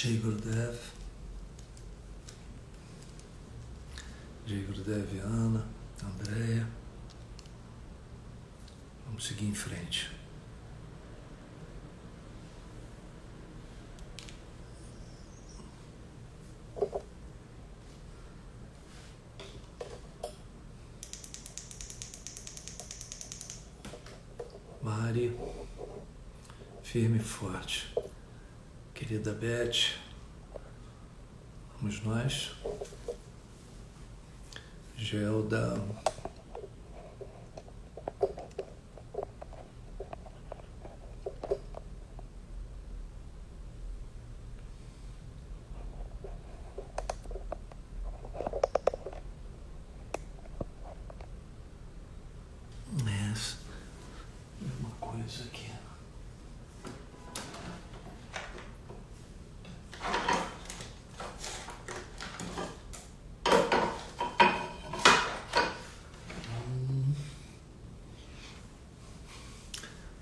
Jai Gurudev, Jai Gurudev, Ana, Andréia. Vamos seguir em frente. Mari, firme e forte. Querida Beth, vamos nós. Gelda, uma coisa aqui.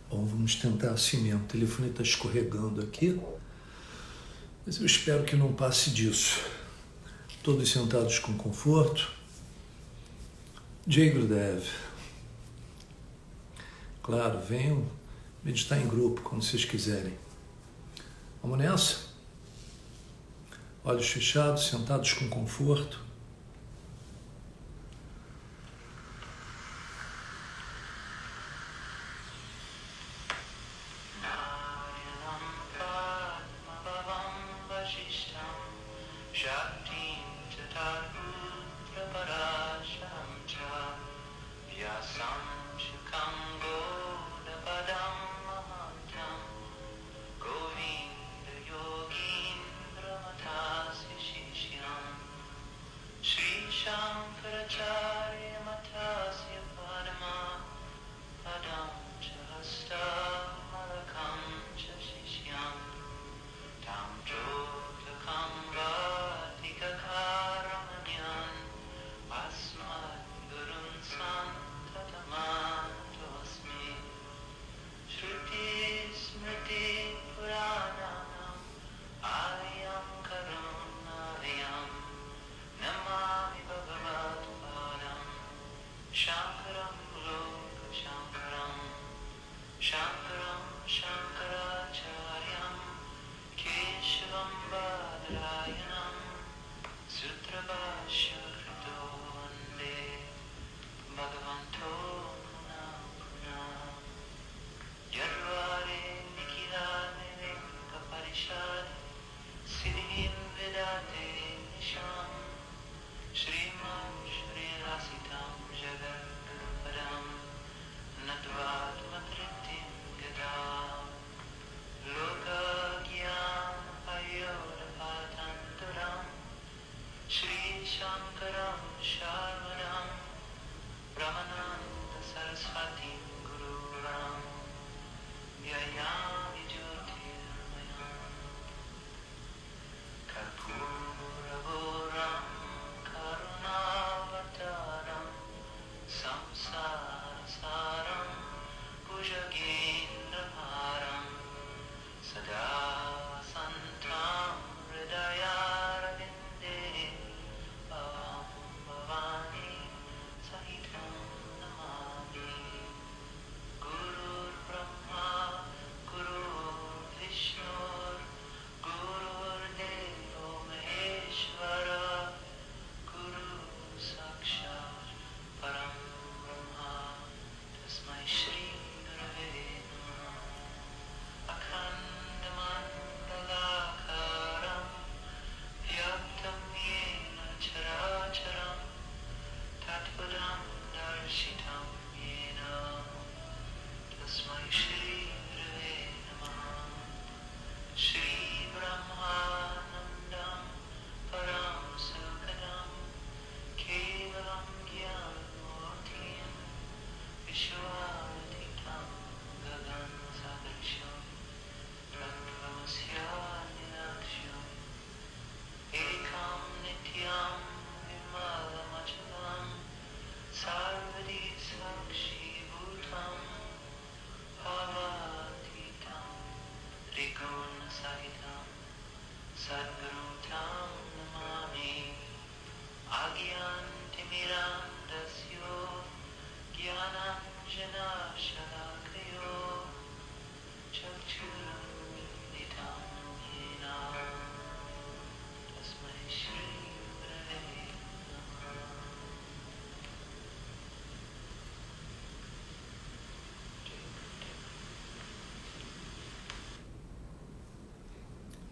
Bom, vamos tentar assim mesmo. O telefone está escorregando aqui, mas eu espero que não passe disso. Todos sentados com conforto. Jai Gurudev. Claro, venham meditar em grupo, quando vocês quiserem. Vamos nessa? Olhos fechados, sentados com conforto.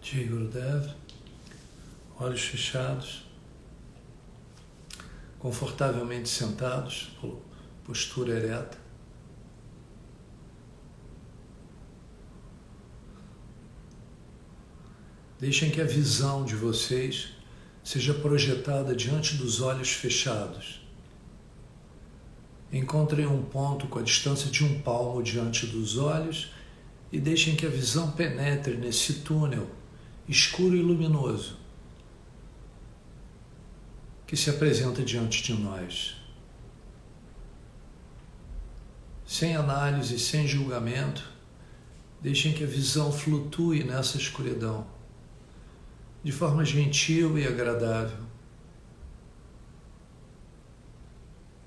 Jai Gurudev, olhos fechados, confortavelmente sentados, postura ereta. Deixem que a visão de vocês seja projetada diante dos olhos fechados. Encontrem um ponto com a distância de um palmo diante dos olhos e deixem que a visão penetre nesse túnel escuro e luminoso que se apresenta diante de nós. Sem análise, sem julgamento, deixem que a visão flutue nessa escuridão, de forma gentil e agradável.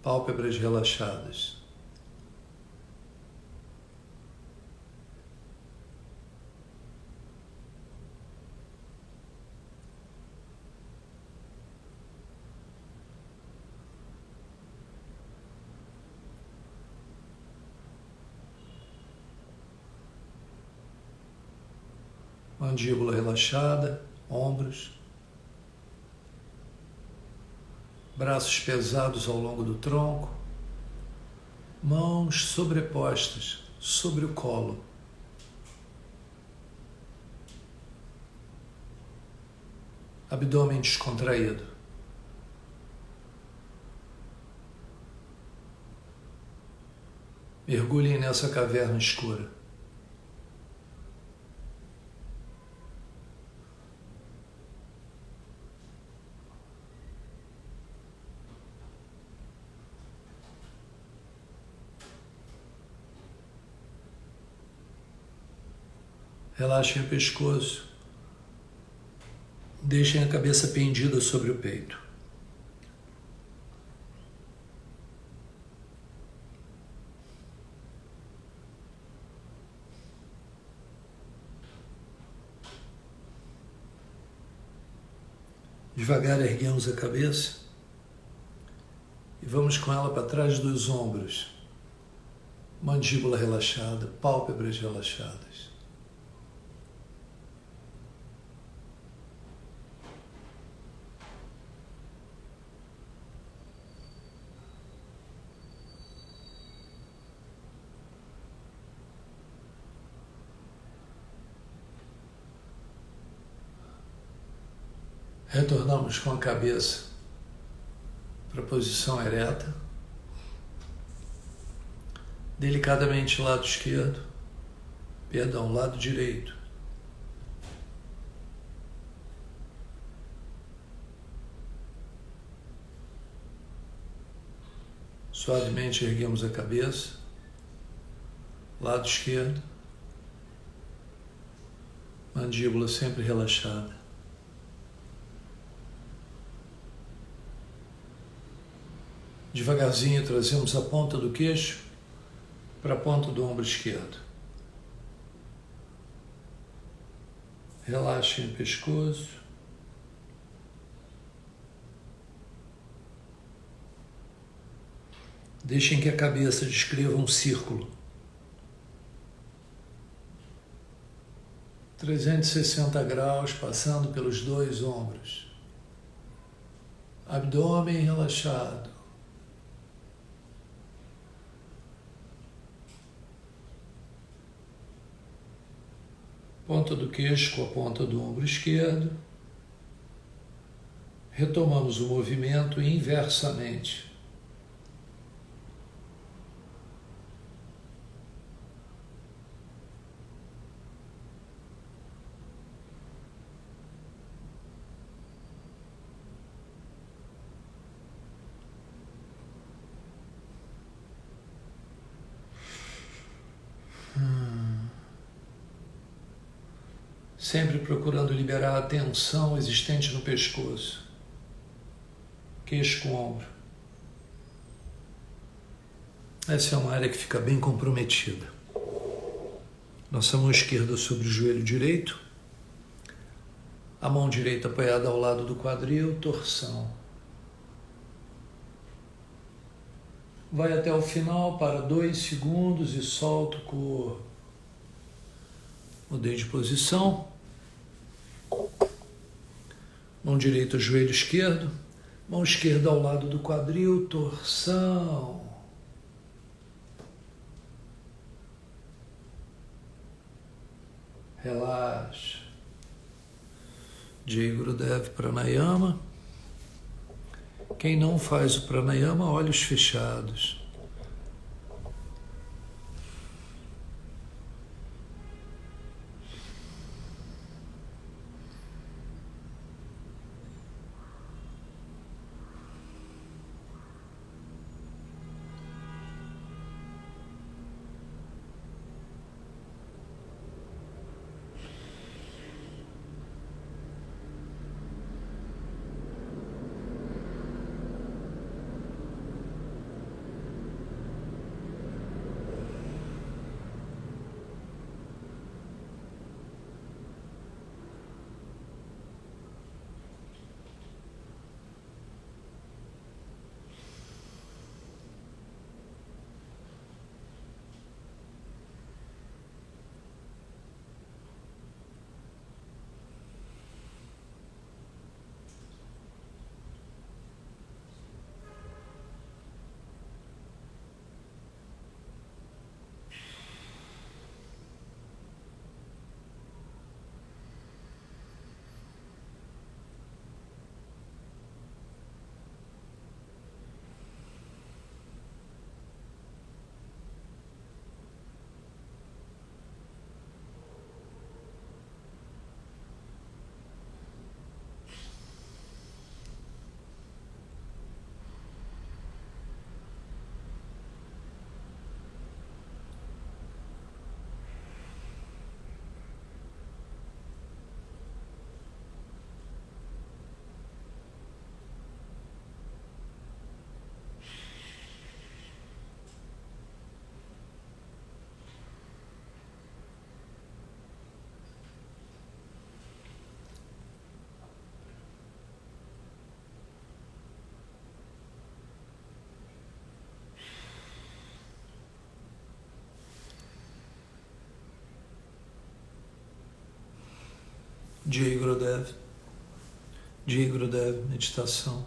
Pálpebras relaxadas. Mandíbula relaxada, ombros, braços pesados ao longo do tronco, mãos sobrepostas sobre o colo. Abdômen descontraído. Mergulhem nessa caverna escura. Relaxem o pescoço. Deixem a cabeça pendida sobre o peito. Devagar erguemos a cabeça e vamos com ela para trás dos ombros. Mandíbula relaxada, pálpebras relaxadas. Retornamos com a cabeça para a posição ereta, delicadamente lado esquerdo, lado direito. Suavemente erguemos a cabeça, lado esquerdo, mandíbula sempre relaxada. Devagarzinho trazemos a ponta do queixo para a ponta do ombro esquerdo. Relaxem o pescoço. Deixem que a cabeça descreva um círculo. 360 graus, passando pelos dois ombros. Abdômen relaxado. Ponta do queixo com a ponta do ombro esquerdo. Retomamos o movimento inversamente. Sempre procurando liberar a tensão existente no pescoço, queixo com ombro. Essa é uma área que fica bem comprometida. Nossa mão esquerda sobre o joelho direito, a mão direita apoiada ao lado do quadril, torção. Vai até o final para 2 segundos e solta o corpo. Mudei de posição. Mão direita, joelho esquerdo. Mão esquerda ao lado do quadril, torção. Relaxa. Jai Gurudev Pranayama. Quem não faz o pranayama, olhos fechados. Jai Gurudev. Jai Gurudev, meditação.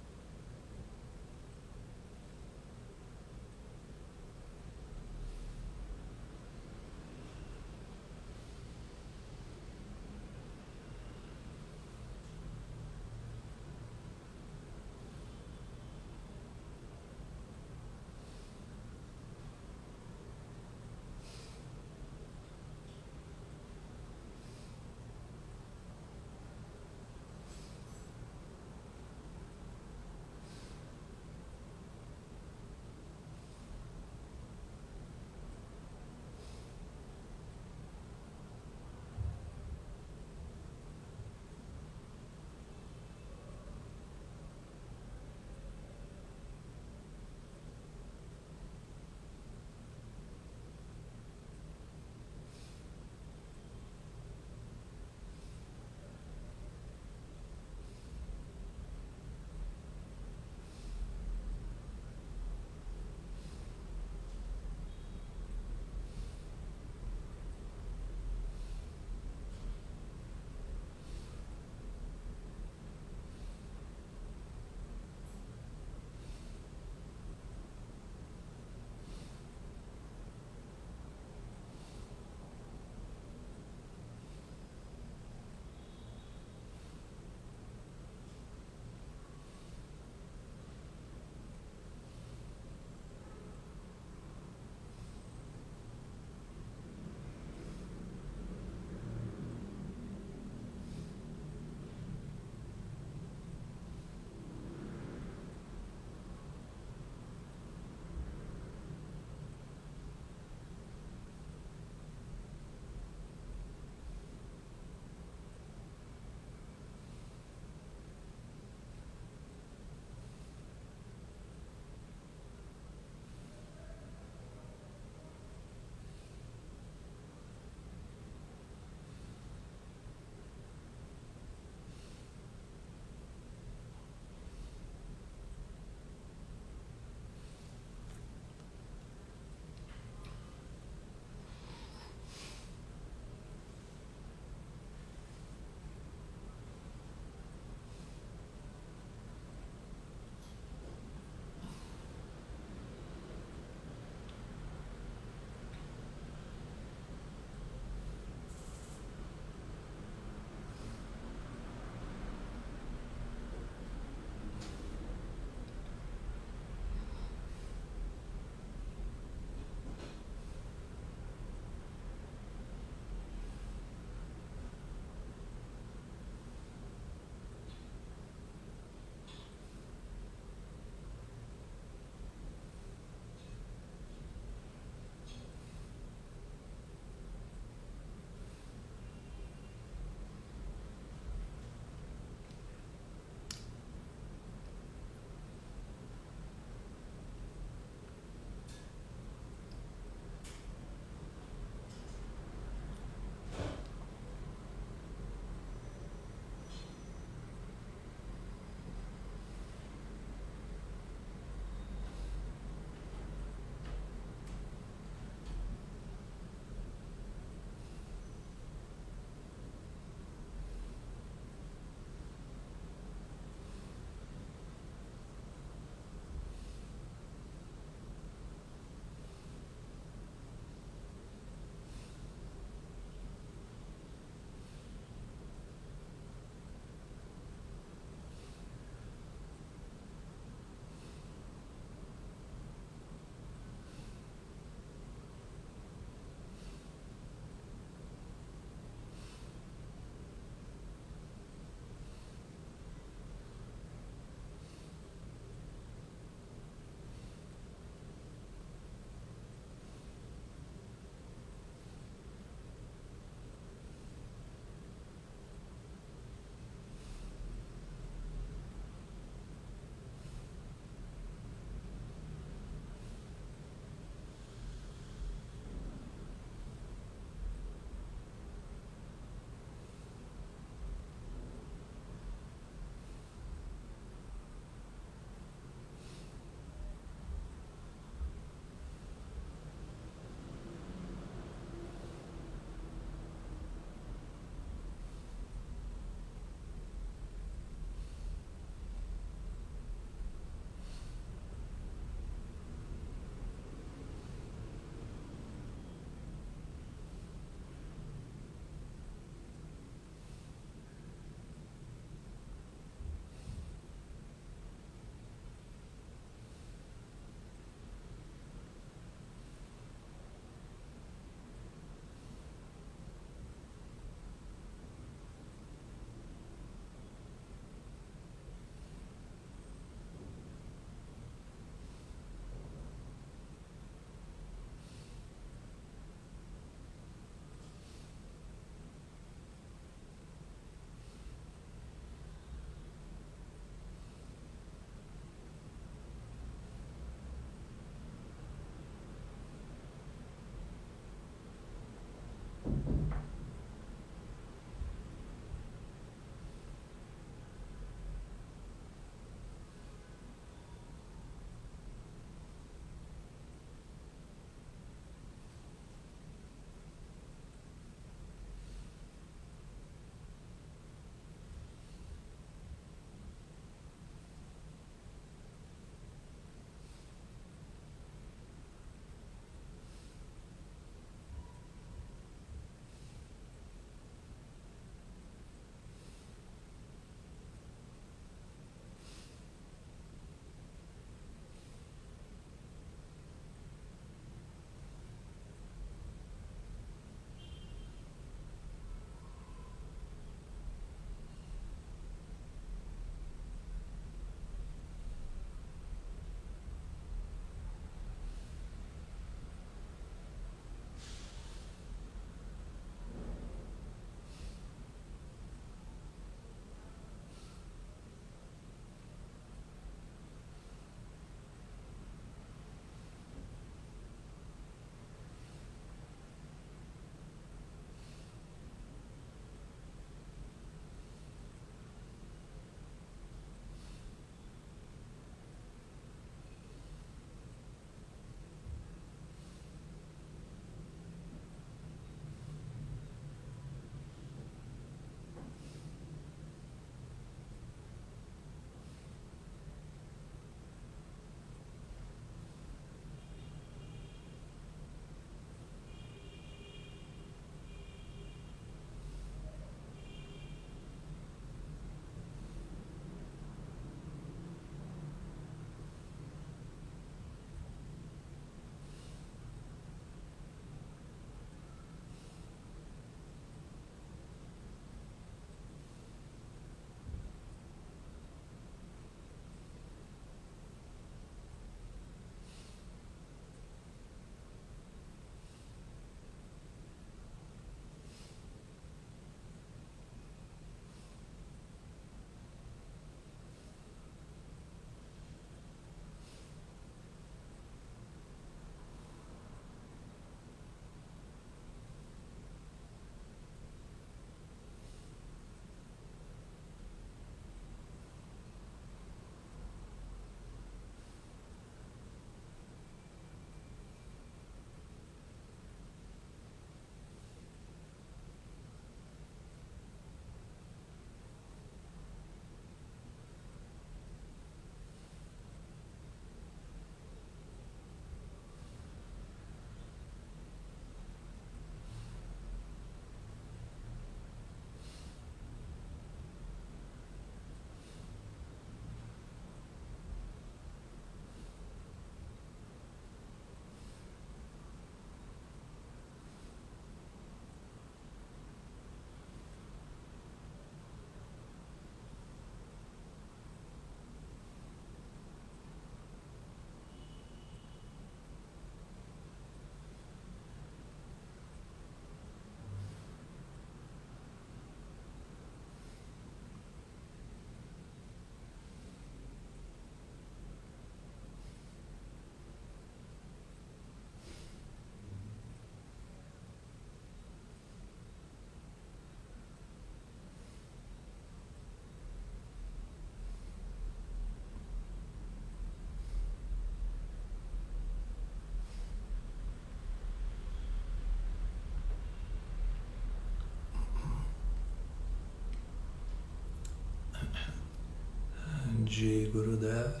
Jai Gurudev.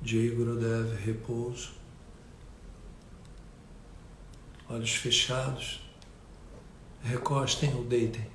Jai Gurudev, repouso. Olhos fechados. Recostem ou deitem.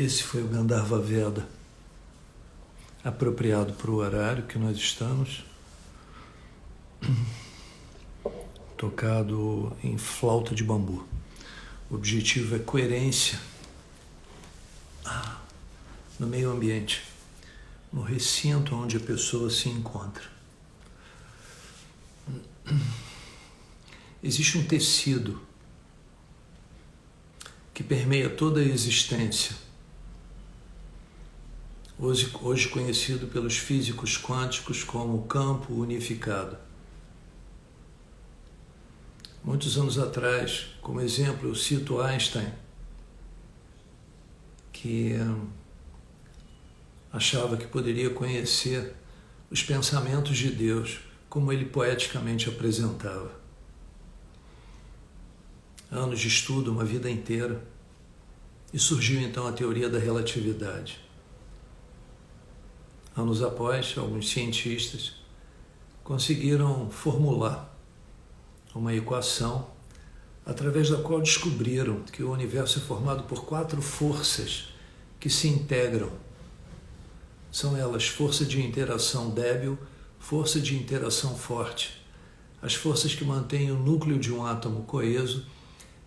Esse foi o Gandharva Veda, apropriado para o horário que nós estamos, tocado em flauta de bambu. O objetivo é coerência no meio ambiente, no recinto onde a pessoa se encontra. Existe um tecido que permeia toda a existência, hoje conhecido pelos físicos quânticos como o campo unificado. Muitos anos atrás, como exemplo, eu cito Einstein, que achava que poderia conhecer os pensamentos de Deus, como ele poeticamente apresentava. Anos de estudo, uma vida inteira, e surgiu então a teoria da relatividade. Anos após, alguns cientistas conseguiram formular uma equação através da qual descobriram que o universo é formado por 4 forças que se integram. São elas força de interação débil, força de interação forte, as forças que mantêm o núcleo de um átomo coeso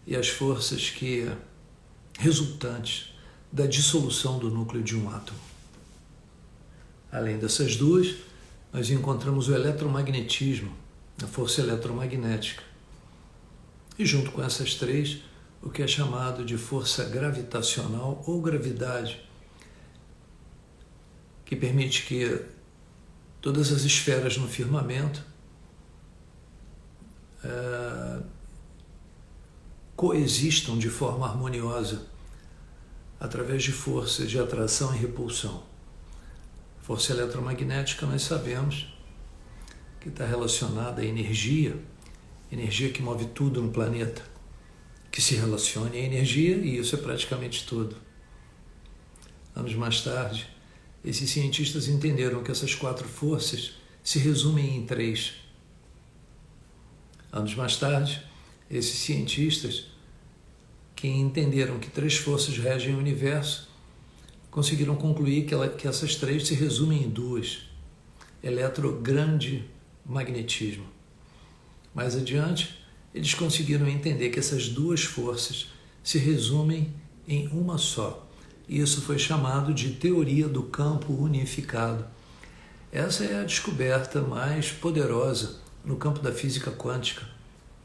e as forças que resultantes da dissolução do núcleo de um átomo. Além dessas duas, nós encontramos o eletromagnetismo, a força eletromagnética. E junto com essas 3, o que é chamado de força gravitacional ou gravidade, que permite que todas as esferas no firmamento coexistam de forma harmoniosa através de forças de atração e repulsão. Força eletromagnética, nós sabemos que está relacionada à energia que move tudo no planeta, que se relaciona à energia, e isso é praticamente tudo. Anos mais tarde, esses cientistas entenderam que essas 4 forças se resumem em 3. Anos mais tarde, esses cientistas que entenderam que 3 forças regem o universo conseguiram concluir que essas 3 se resumem em 2. Eletrogrande magnetismo. Mais adiante, eles conseguiram entender que essas 2 forças se resumem em uma só. E isso foi chamado de teoria do campo unificado. Essa é a descoberta mais poderosa no campo da física quântica,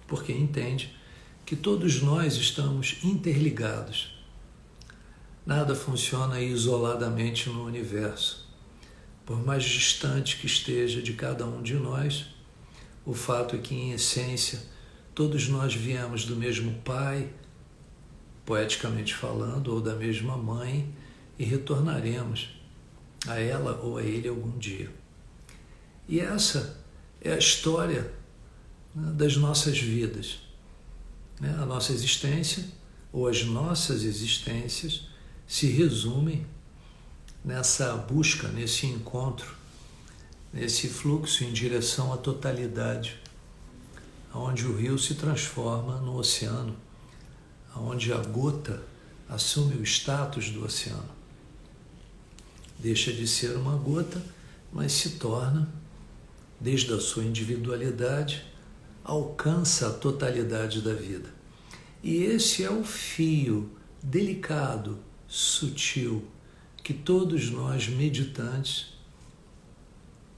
porque entende que todos nós estamos interligados. Nada funciona isoladamente no universo. Por mais distante que esteja de cada um de nós, o fato é que, em essência, todos nós viemos do mesmo pai, poeticamente falando, ou da mesma mãe, e retornaremos a ela ou a ele algum dia. E essa é a história, né, das nossas vidas. Né? A nossa existência, ou as nossas existências, se resumem nessa busca, nesse encontro, nesse fluxo em direção à totalidade, onde o rio se transforma no oceano, onde a gota assume o status do oceano. Deixa de ser uma gota, mas se torna, desde a sua individualidade, alcança a totalidade da vida. E esse é o fio delicado, sutil, que todos nós meditantes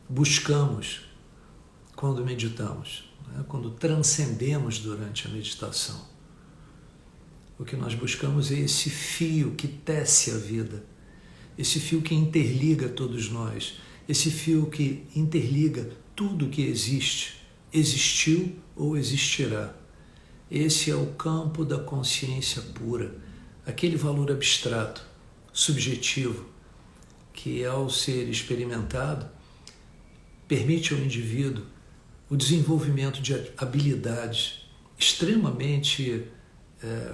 buscamos quando meditamos, né? Quando transcendemos durante a meditação. O que nós buscamos é esse fio que tece a vida, esse fio que interliga todos nós, esse fio que interliga tudo que existe, existiu ou existirá. Esse é o campo da consciência pura, aquele valor abstrato, subjetivo, que ao ser experimentado, permite ao indivíduo o desenvolvimento de habilidades extremamente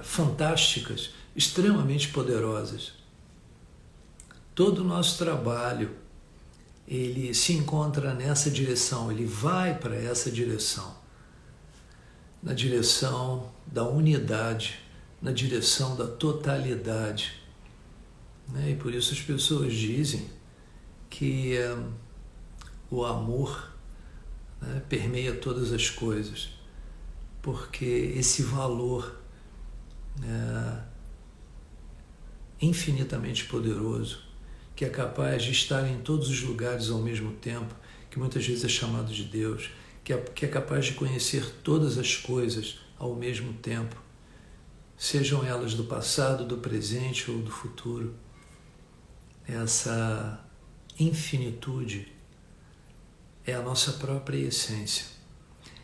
fantásticas, extremamente poderosas. Todo o nosso trabalho, ele se encontra nessa direção, ele vai para essa direção, na direção da unidade, na direção da totalidade. né? E por isso as pessoas dizem que o amor, né, permeia todas as coisas, porque esse valor infinitamente poderoso, que é capaz de estar em todos os lugares ao mesmo tempo, que muitas vezes é chamado de Deus, que é capaz de conhecer todas as coisas ao mesmo tempo, sejam elas do passado, do presente ou do futuro. Essa infinitude é a nossa própria essência.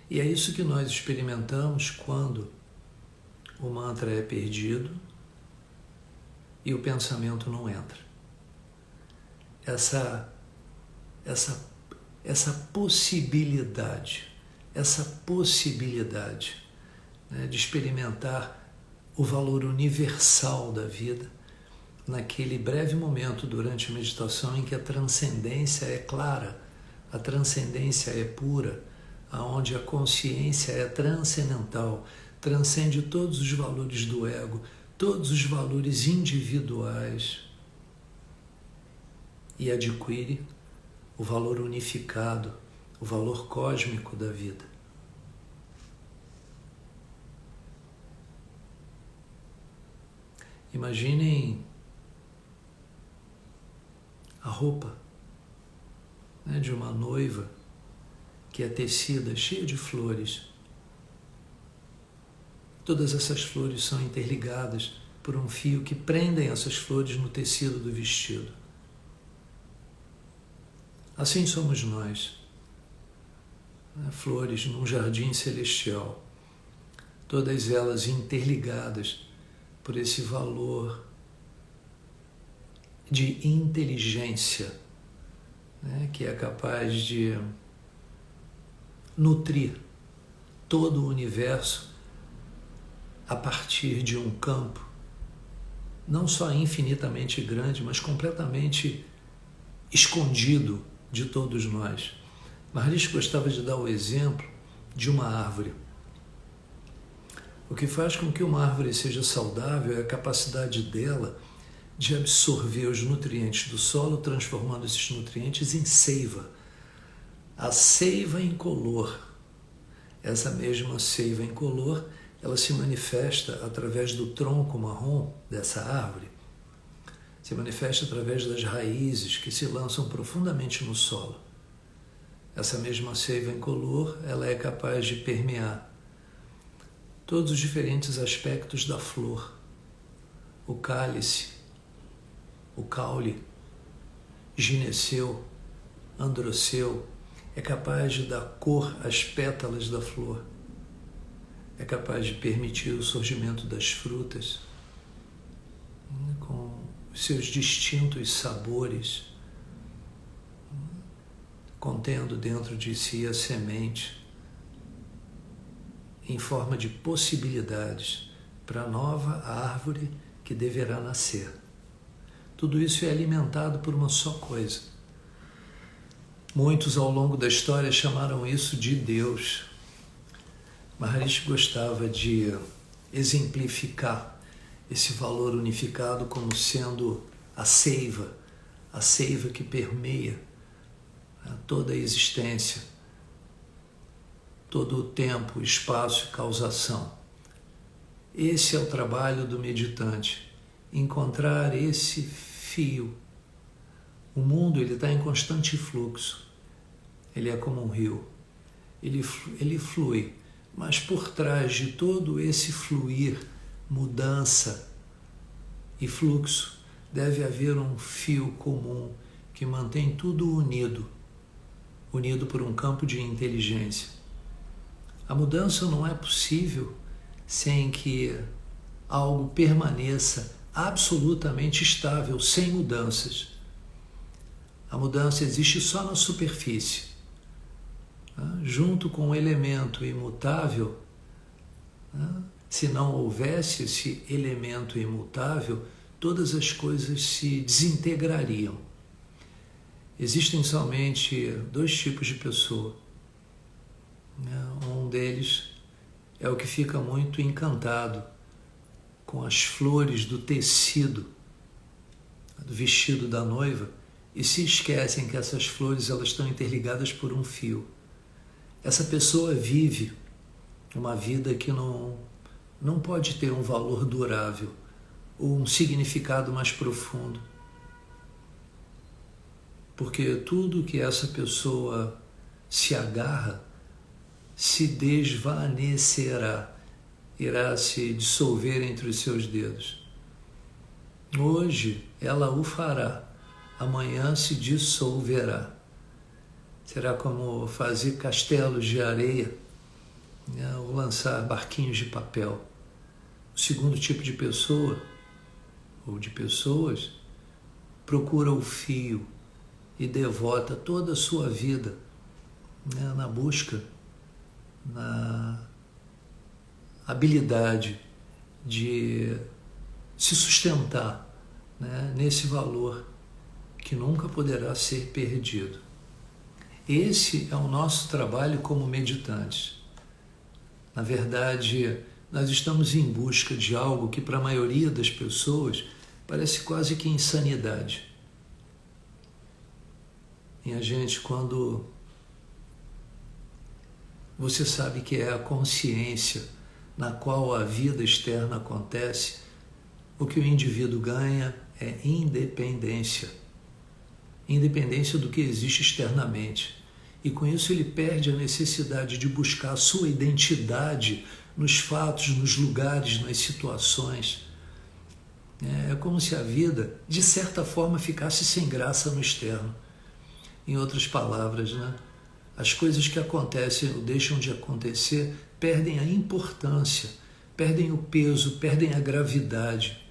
E é isso que nós experimentamos quando o mantra é perdido e o pensamento não entra. Essa possibilidade, né, de experimentar o valor universal da vida naquele breve momento durante a meditação em que a transcendência é clara, a transcendência é pura, aonde a consciência é transcendental, transcende todos os valores do ego, todos os valores individuais e adquire o valor unificado, o valor cósmico da vida. Imaginem a roupa, né, de uma noiva que é tecida, cheia de flores. Todas essas flores são interligadas por um fio que prendem essas flores no tecido do vestido. Assim somos nós, né, flores num jardim celestial, todas elas interligadas por esse valor de inteligência, né, que é capaz de nutrir todo o universo a partir de um campo não só infinitamente grande, mas completamente escondido de todos nós. Maharishi gostava de dar o exemplo de uma árvore. O que faz com que uma árvore seja saudável é a capacidade dela de absorver os nutrientes do solo, transformando esses nutrientes em seiva. A seiva incolor. Essa mesma seiva incolor, ela se manifesta através do tronco marrom dessa árvore, se manifesta através das raízes que se lançam profundamente no solo. Essa mesma seiva incolor, ela é capaz de permear todos os diferentes aspectos da flor, o cálice, o caule, gineceu, androceu, é capaz de dar cor às pétalas da flor, é capaz de permitir o surgimento das frutas com os seus distintos sabores, contendo dentro de si a semente em forma de possibilidades para a nova árvore que deverá nascer. Tudo isso é alimentado por uma só coisa. Muitos ao longo da história chamaram isso de Deus. Maharishi gostava de exemplificar esse valor unificado como sendo a seiva que permeia toda a existência, todo o tempo, espaço e causação. Esse é o trabalho do meditante, encontrar esse fio. O mundo está em constante fluxo, ele é como um rio, ele flui, mas por trás de todo esse fluir, mudança e fluxo, deve haver um fio comum que mantém tudo unido por um campo de inteligência. A mudança não é possível sem que algo permaneça absolutamente estável, sem mudanças. A mudança existe só na superfície. Junto com o elemento imutável, se não houvesse esse elemento imutável, todas as coisas se desintegrariam. Existem somente dois tipos de pessoa. Um deles é o que fica muito encantado com as flores do tecido do vestido da noiva, e se esquecem que essas flores elas estão interligadas por um fio. Essa pessoa vive uma vida que não pode ter um valor durável ou um significado mais profundo. Porque tudo que essa pessoa se agarra se desvanecerá, irá se dissolver entre os seus dedos. Hoje ela o fará, amanhã se dissolverá. Será como fazer castelos de areia, né, ou lançar barquinhos de papel. O segundo tipo de pessoa, ou de pessoas, procura o fio e devota toda a sua vida, né, na busca, na habilidade de se sustentar, né, nesse valor que nunca poderá ser perdido. Esse é o nosso trabalho como meditantes. Na verdade, nós estamos em busca de algo que para a maioria das pessoas parece quase que insanidade. E a gente, quando você sabe que é a consciência na qual a vida externa acontece, o que o indivíduo ganha é independência. Independência do que existe externamente. E com isso ele perde a necessidade de buscar a sua identidade nos fatos, nos lugares, nas situações. É como se a vida, de certa forma, ficasse sem graça no externo. Em outras palavras, né? As coisas que acontecem ou deixam de acontecer perdem a importância, perdem o peso, perdem a gravidade.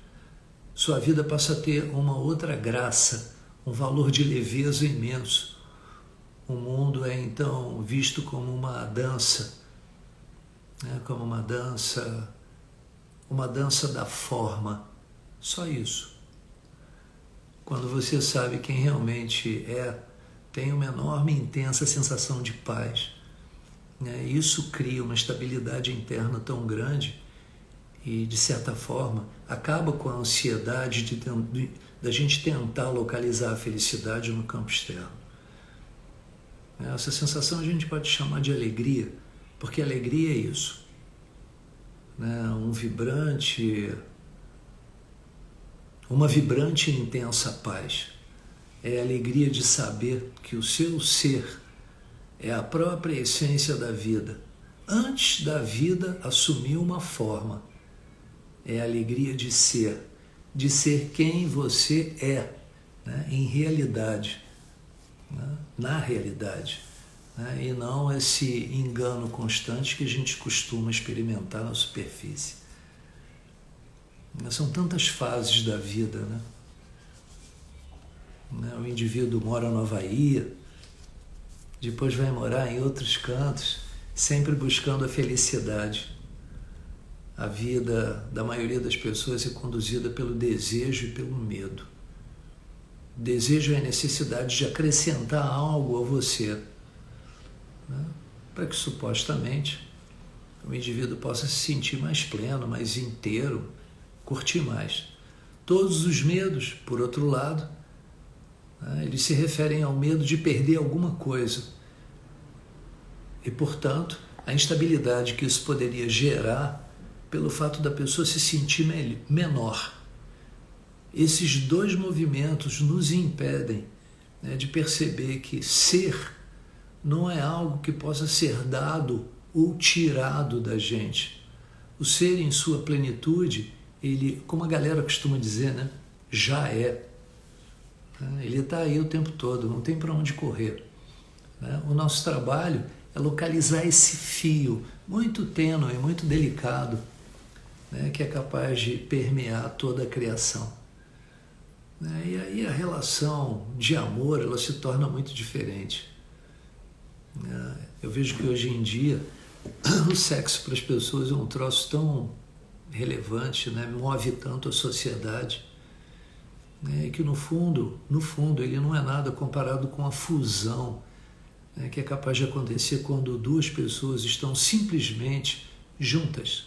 Sua vida passa a ter uma outra graça, um valor de leveza imenso. O mundo é então visto como uma dança, né? Como uma dança da forma, só isso. Quando você sabe quem realmente é, tem uma enorme e intensa sensação de paz, né? Isso cria uma estabilidade interna tão grande e, de certa forma, acaba com a ansiedade da gente tentar localizar a felicidade no campo externo. Essa sensação a gente pode chamar de alegria, porque alegria é isso, né? Uma vibrante e intensa paz. É a alegria de saber que o seu ser é a própria essência da vida. Antes da vida assumir uma forma. É a alegria de ser quem você é, né? Em realidade. Na realidade, né? E não esse engano constante que a gente costuma experimentar na superfície. São tantas fases da vida, né? O indivíduo mora no Havaí, depois vai morar em outros cantos, sempre buscando a felicidade. A vida da maioria das pessoas é conduzida pelo desejo e pelo medo. O desejo é a necessidade de acrescentar algo a você, né? Para que supostamente o indivíduo possa se sentir mais pleno, mais inteiro, curtir mais. Todos os medos, por outro lado, né, eles se referem ao medo de perder alguma coisa. E, portanto, a instabilidade que isso poderia gerar pelo fato da pessoa se sentir menor. Esses dois movimentos nos impedem, né, de perceber que ser não é algo que possa ser dado ou tirado da gente. O ser em sua plenitude, ele, como a galera costuma dizer, né, já é. Ele está aí o tempo todo, não tem para onde correr. O nosso trabalho é localizar esse fio muito tênue, muito delicado, né, que é capaz de permear toda a criação. E aí a relação de amor ela se torna muito diferente. Eu vejo que hoje em dia o sexo para as pessoas é um troço tão relevante, né? Move tanto a sociedade, né? Que no fundo ele não é nada comparado com a fusão, né? Que é capaz de acontecer quando duas pessoas estão simplesmente juntas.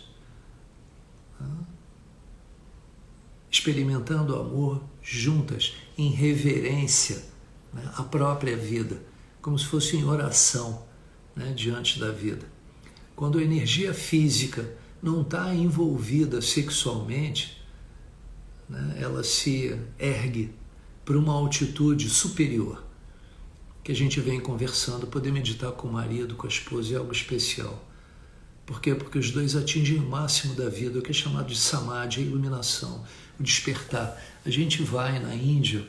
experimentando amor juntas, em reverência, né, à própria vida, como se fosse em oração, né, diante da vida. Quando a energia física não está envolvida sexualmente, né, ela se ergue para uma altitude superior, que a gente vem conversando, poder meditar com o marido, com a esposa, é algo especial. Por quê? Porque os dois atingem o máximo da vida, o que é chamado de samadhi, a iluminação, o despertar. A gente vai na Índia,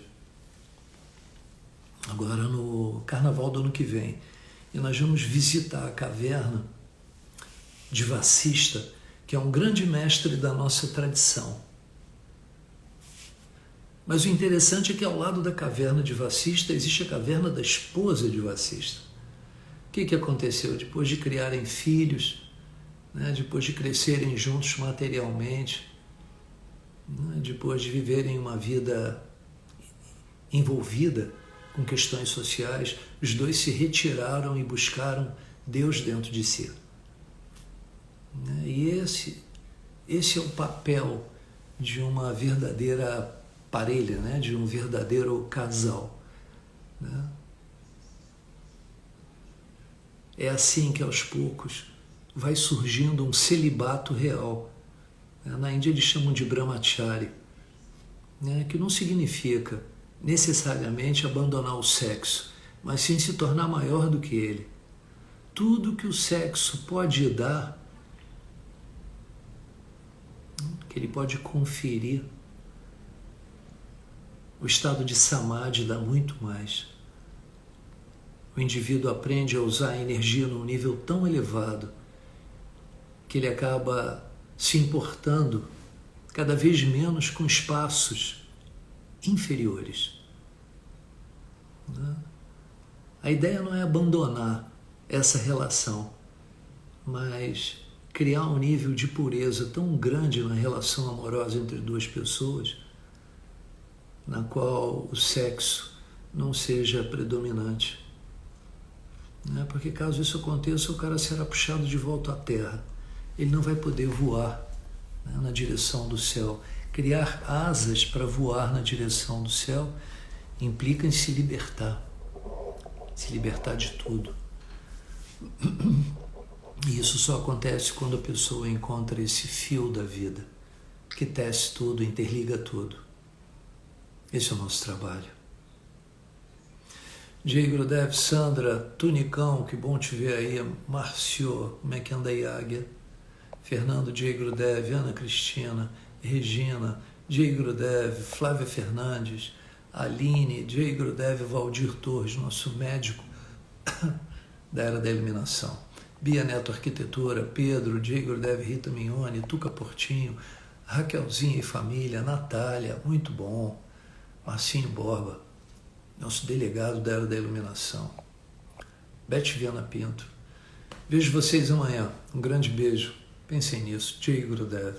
agora no carnaval do ano que vem, e nós vamos visitar a caverna de Vasista, que é um grande mestre da nossa tradição. Mas o interessante é que ao lado da caverna de Vasista existe a caverna da esposa de Vasista. O que aconteceu? Depois de criarem filhos, né, depois de crescerem juntos materialmente, né, depois de viverem uma vida envolvida com questões sociais, os dois se retiraram e buscaram Deus dentro de si. E esse é o papel de uma verdadeira parelha, né? De um verdadeiro casal. Né? É assim que aos poucos vai surgindo um celibato real. Na Índia eles chamam de brahmachari, né? Que não significa necessariamente abandonar o sexo, mas sim se tornar maior do que ele. Tudo que o sexo pode dar, que ele pode conferir, o estado de samadhi dá muito mais. O indivíduo aprende a usar a energia num nível tão elevado que ele acaba se importando cada vez menos com espaços inferiores. A ideia não é abandonar essa relação, mas criar um nível de pureza tão grande na relação amorosa entre duas pessoas, na qual o sexo não seja predominante. Porque caso isso aconteça, o cara será puxado de volta à terra. Ele não vai poder voar, né, na direção do céu. Criar asas para voar na direção do céu implica em se libertar de tudo. E isso só acontece quando a pessoa encontra esse fio da vida, que tece tudo, interliga tudo. Esse é o nosso trabalho. Jai Gurudev, Sandra, Tunicão, que bom te ver aí. Márcio, como é que anda aí, Águia? Fernando, Jai Gurudev, Ana Cristina, Regina, Jai Gurudev, Flávia Fernandes, Aline, Jai Gurudev, Valdir Torres, nosso médico da Era da Iluminação. Bia Neto Arquitetura, Pedro, Jai Gurudev, Rita Mignoni, Tuca Portinho, Raquelzinha e família, Natália, muito bom. Marcinho Borba, nosso delegado da Era da Iluminação. Beth Viana Pinto. Vejo vocês amanhã. Um grande beijo. Pensem nisso. Jai Gurudev.